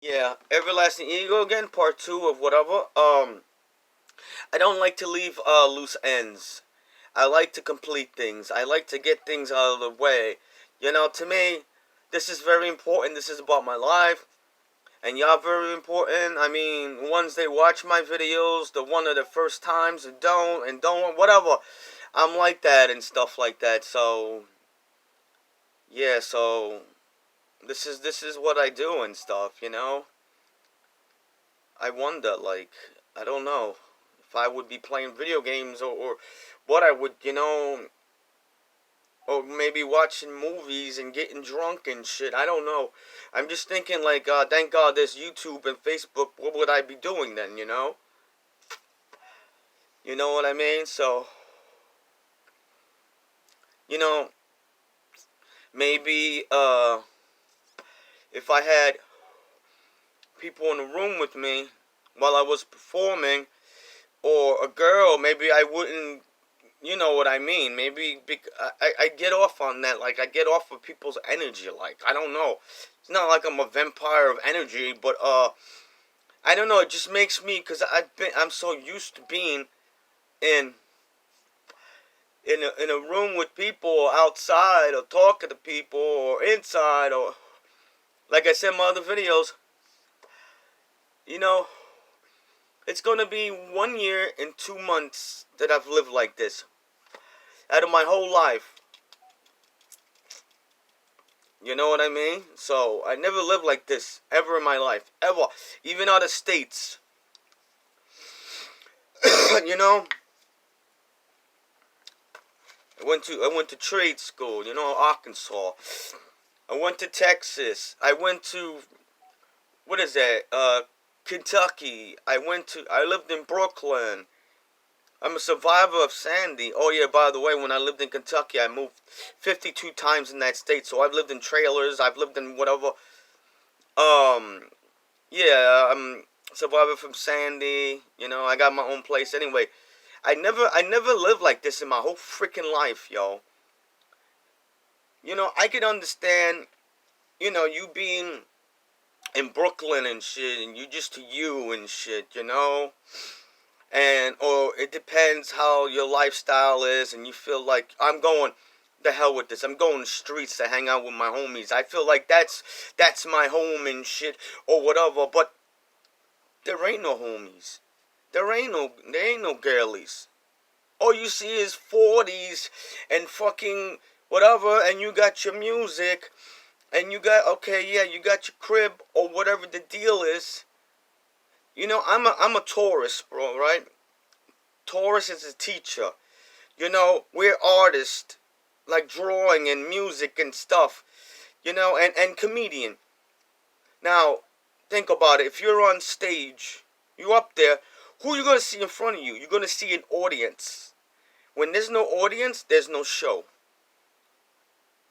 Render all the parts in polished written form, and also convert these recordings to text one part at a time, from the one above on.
Yeah, Everlasting Ego again, part two of whatever. I don't like to leave loose ends. I like to complete things. I like to get things out of the way. To me, this is very important. This is about my life, and y'all very important. I mean, ones they watch my videos, the one of the first times, and don't whatever. I'm like that and stuff like that. So yeah, so this is what I do and stuff. I wonder, like, I don't know if I would be playing video games or what I would, or maybe watching movies and getting drunk and shit. I don't know. I'm just thinking, like, thank God there's YouTube and Facebook. What would I be doing then? You know what I mean? So, you know, maybe, if I had people in the room with me while I was performing, or a girl, maybe I wouldn't. You know what I mean? Maybe I get off on that. Like, I get off of people's energy. Like, I don't know. It's not like I'm a vampire of energy, but I don't know. It just makes me, because I'm so used to being in in a room with people outside, or talking to people, or inside, or like I said in my other videos. You know, it's gonna be 1 year and 2 months that I've lived like this out of my whole life. You know what I mean? So I never lived like this ever in my life, ever, even out of states. you know, I went to trade school. Arkansas. I went to Texas. I went to, what is that? Kentucky. I lived in Brooklyn. I'm a survivor of Sandy. Oh yeah, by the way, when I lived in Kentucky, I moved 52 times in that state. So I've lived in trailers. I've lived in whatever. Um, yeah, I'm survivor from Sandy. I got my own place. Anyway, I never lived like this in my whole freaking life, yo. I could understand, you being in Brooklyn and shit, and you just to you and shit. And or it depends how your lifestyle is, and you feel like I'm going the hell with this. I'm going to the streets to hang out with my homies. I feel like that's my home and shit or whatever. But there ain't no homies. There ain't no girlies. All you see is 40s and fucking whatever, and you got your music, and okay, yeah, you got your crib or whatever the deal is. I'm a Taurus, bro, right? Taurus is a teacher. We're artists, like drawing and music and stuff. And comedian. Now, think about it. If you're on stage, you up there, who you gonna see in front of you? You're gonna see an audience. When there's no audience, there's no show.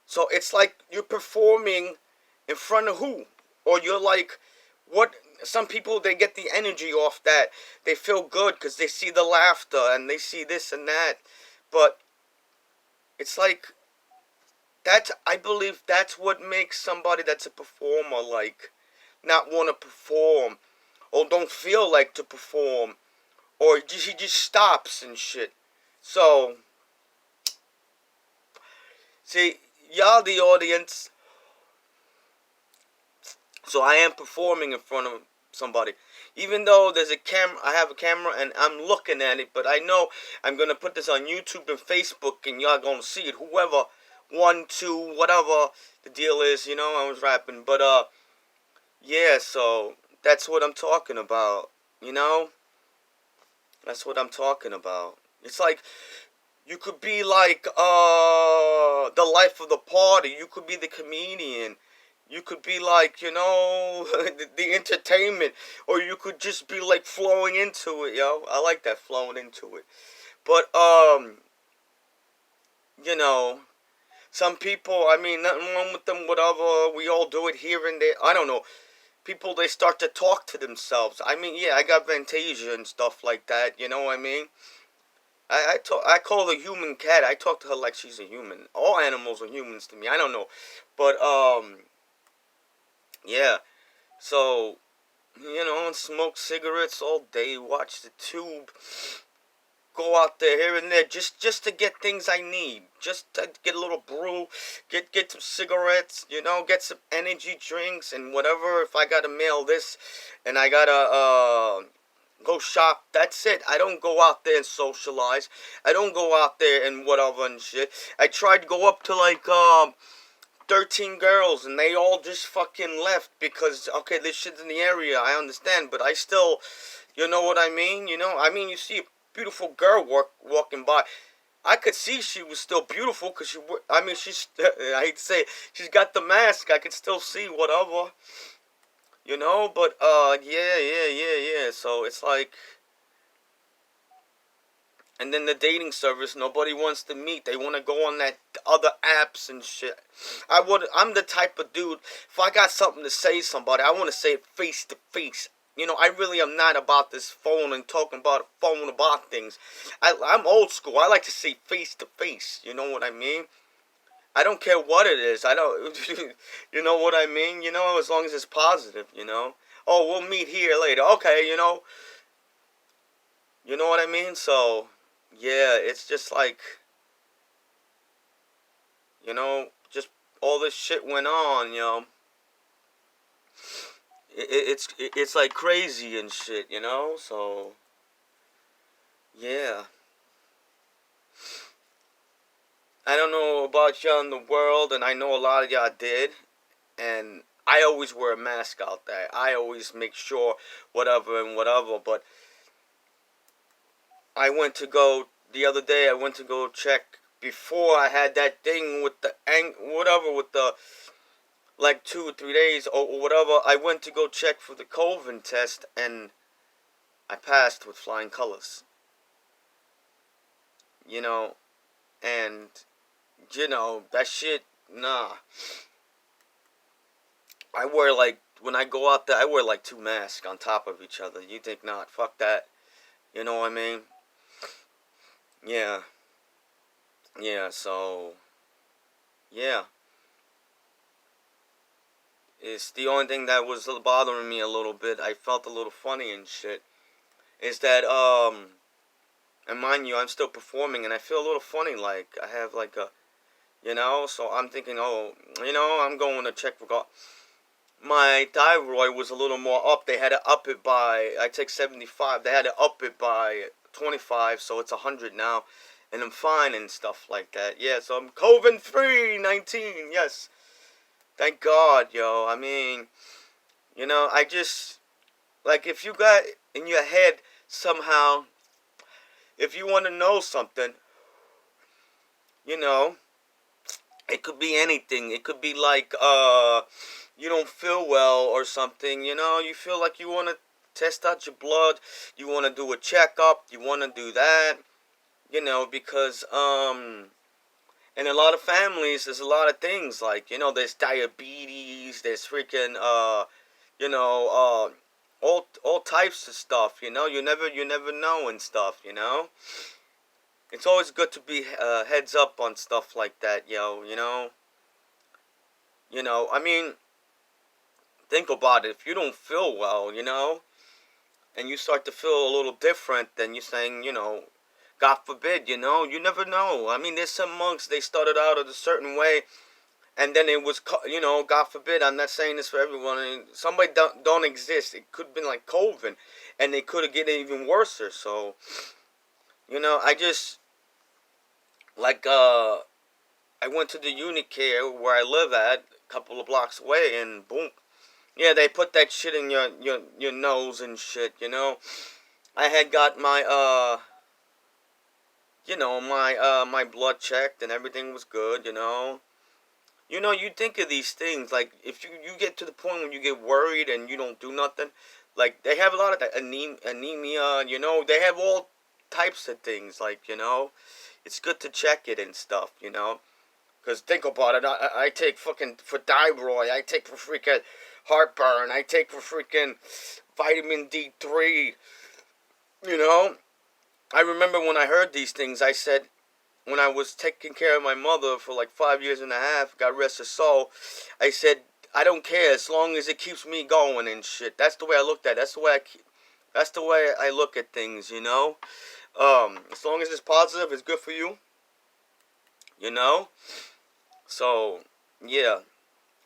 So it's like you're performing in front of who? Or you're like, what? Some people, they get the energy off that. They feel good because they see the laughter and they see this and that. But it's like, I believe that's what makes somebody that's a performer, like, not want to perform. Or don't feel like to perform. Or he just stops and shit. So, see, y'all the audience. So I am performing in front of somebody. Even though there's a camera, I have a camera and I'm looking at it, but I know I'm going to put this on YouTube and Facebook and y'all going to see it. Whoever, one, two, whatever the deal is, I was rapping. But, yeah, so that's what I'm talking about, you know? That's what I'm talking about. It's like, you could be like, the life of the party. You could be the comedian. You could be like, the entertainment. Or you could just be like flowing into it, yo. I like that, flowing into it. But, you know, some people, I mean, nothing wrong with them, whatever. We all do it here and there. I don't know. People, they start to talk to themselves. I mean, yeah, I got Fantasia and stuff like that. You know what I mean? I call her human cat. I talk to her like she's a human. All animals are humans to me. I don't know. But, yeah. So, and smoke cigarettes all day, watch the tube, go out there here and there just to get things I need. Just to get a little brew, get some cigarettes, get some energy drinks and whatever. If I gotta mail this and I gotta go shop, that's it. I don't go out there and socialize. I don't go out there and whatever and shit. I tried to go up to like 13 girls and they all just fucking left because okay, this shit's in the area, I understand, but I still, you know what I mean? You see a beautiful girl walking by. I could see she was still beautiful because she's, I hate to say it, she's got the mask. I could still see whatever, but yeah. So it's like, and then the dating service, nobody wants to meet. They want to go on that other apps and shit. I'm the type of dude, if I got something to say to somebody, I want to say it face to face. I really am not about this phone and talking about a phone about things. I'm old school. I like to say face to face. You know what I mean? I don't care what it is. I don't, you know what I mean? As long as it's positive, Oh, we'll meet here later. Okay, You know what I mean? So, yeah, it's just like, just all this shit went on, It's like crazy and shit, So, yeah. I don't know about y'all in the world, and I know a lot of y'all did, and I always wear a mask out there. I always make sure whatever and whatever, but the other day, I went to go check before I had that thing with with the, like 2 or 3 days or whatever. I went to go check for the COVID test and I passed with flying colors. And, that shit, nah. When I go out there, I wear like 2 masks on top of each other. You think not? Fuck that. You know what I mean? Yeah. Yeah, so, yeah. It's the only thing that was bothering me a little bit. I felt a little funny and shit. Is that, and mind you, I'm still performing and I feel a little funny. Like, I have like a, so I'm thinking, oh, I'm going to check for my thyroid was a little more up. They had to up it by, I take 75. They had to up it by 25, so it's 100 now. And I'm fine and stuff like that. Yeah, so I'm COVID-free, 19, yes. Thank God, yo. I mean, I just, like, if you got in your head somehow, if you want to know something, it could be anything. It could be like, you don't feel well or something, you feel like you want to test out your blood, you want to do a checkup, you want to do that, because, in a lot of families, there's a lot of things like, there's diabetes, there's freaking, all types of stuff, you never know and stuff, It's always good to be heads up on stuff like that, I mean, think about it. If you don't feel well, and you start to feel a little different, then you're saying, God forbid, you never know. I mean, there's some monks, they started out a certain way, and then it was, God forbid, I'm not saying this for everyone, somebody don't exist. It could have been like COVID, and they could have get even worse. So, I just, like, I went to the Unicare where I live at, a couple of blocks away, and boom. Yeah, they put that shit in your nose and shit, I had got my, my blood checked and everything was good, you think of these things, like, if you get to the point when you get worried and you don't do nothing, like, they have a lot of that anemia, they have all types of things, like, it's good to check it and stuff, because think about it, I take fucking for thyroid, I take for freaking heartburn, I take for freaking vitamin D3, I remember when I heard these things, I said, when I was taking care of my mother for like 5 years and a half, God rest her soul, I said, I don't care as long as it keeps me going and shit. That's the way I looked at it. That's the way I look at things, you know. As long as it's positive, it's good for you, you know. So yeah,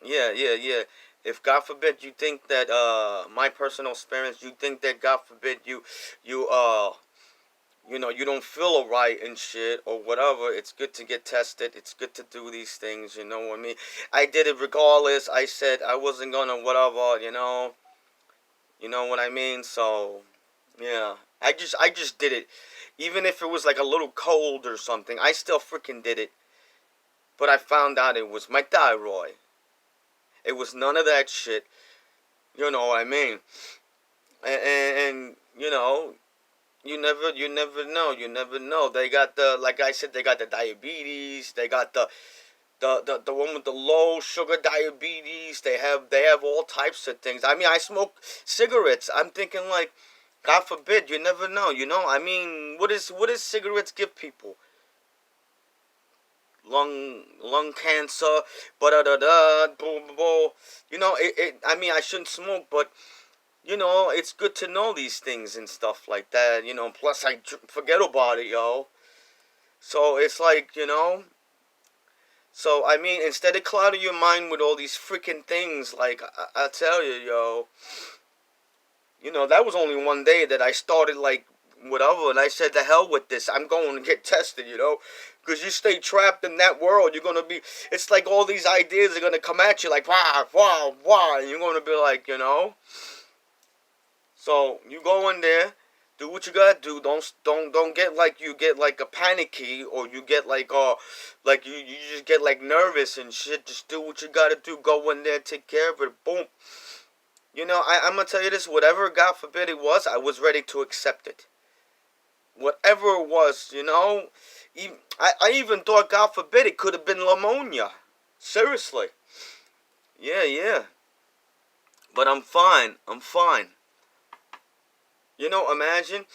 yeah. If God forbid you think that my personal experience, you think that God forbid you you know, you don't feel right and shit or whatever, it's good to get tested. It's good to do these things, you know what I mean? I did it regardless. I said I wasn't gonna whatever, you know. You know what I mean? So, yeah. I just did it. Even if it was like a little cold or something, I still freaking did it. But I found out it was my thyroid. It was none of that shit. You know what I mean? And you know, you never know. They got the, like I said, they got the diabetes. They got the one with the low sugar diabetes. They have all types of things. I mean, I smoke cigarettes. I'm thinking like, God forbid, you never know. You know, I mean, what is cigarettes give people? Lung cancer, da da da, boom boom. You know, I mean, I shouldn't smoke, but you know, it's good to know these things and stuff like that. You know, plus I forget about it, yo. So it's like, you know. So I mean, instead of clouding your mind with all these freaking things, like I tell you, yo, you know, that was only one day that I started like whatever, and I said, "The hell with this! I'm going to get tested," you know, because you stay trapped in that world, you're gonna be. It's like all these ideas are gonna come at you, like wah, and you're gonna be like, you know. So you go in there, do what you gotta do. Don't get like you get like a panicky or you get like you just get like nervous and shit. Just do what you gotta do. Go in there, take care of it. Boom. You know, I'm gonna tell you this. Whatever God forbid it was, I was ready to accept it. Whatever it was, you know. I even thought, God forbid, it could have been pneumonia. Seriously. Yeah. But I'm fine. I'm fine. You know, imagine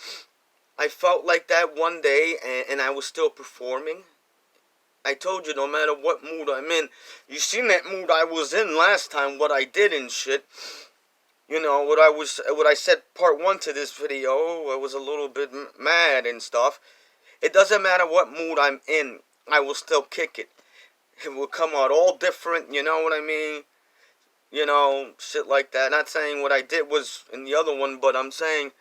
I felt like that one day and I was still performing. I told you, no matter what mood I'm in, you seen that mood I was in last time, what I did and shit. You know, what I said part one to this video, I was a little bit mad and stuff. It doesn't matter what mood I'm in, I will still kick it. It will come out all different, you know what I mean? You know, shit like that. Not saying what I did was in the other one, but I'm saying,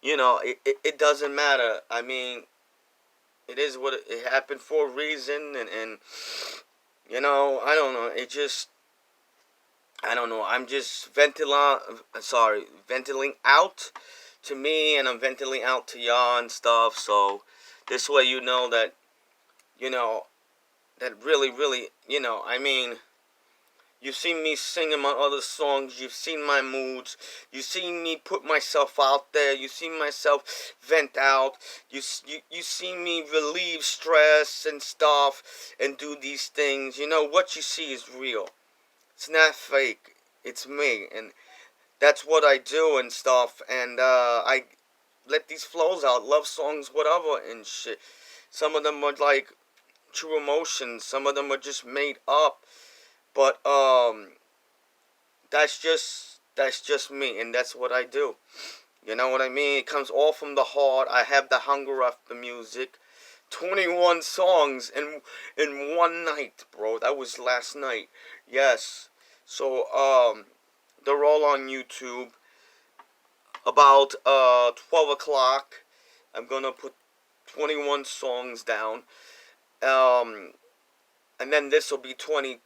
you know, it doesn't matter. I mean, it is what it happened for a reason, and you know, I don't know. It just, I don't know. I'm just ventilating out to me, and I'm ventilating out to y'all and stuff. So this way, you know that, you know, that really, you know, I mean. You've seen me singing my other songs. You've seen my moods. You've seen me put myself out there. You've seen myself vent out. You see me relieve stress and stuff and do these things. You know, what you see is real. It's not fake. It's me. And that's what I do and stuff. And I let these flows out. Love songs, whatever and shit. Some of them are like true emotions. Some of them are just made up. But that's just me, and that's what I do. You know what I mean? It comes all from the heart. I have the hunger of the music. 21 songs in one night, bro. That was last night. Yes. So they're all on YouTube. About 12 o'clock, I'm gonna put 21 songs down. And then this will be 20.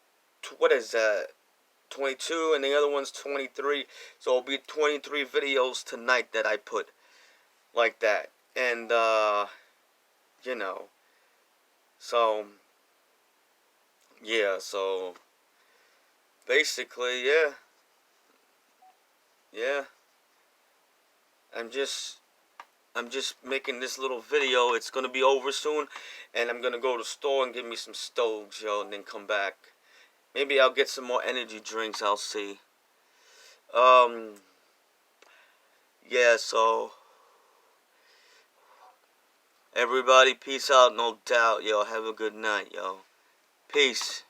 What is that? 22 and the other one's 23. So it'll be 23 videos tonight that I put like that. And you know, so yeah, so basically, yeah, I'm just making this little video. It's gonna be over soon, and I'm gonna go to the store and get me some stoves, yo, and then come back. Maybe I'll get some more energy drinks. I'll see. Yeah, so everybody, peace out, no doubt, yo. Have a good night, yo. Peace.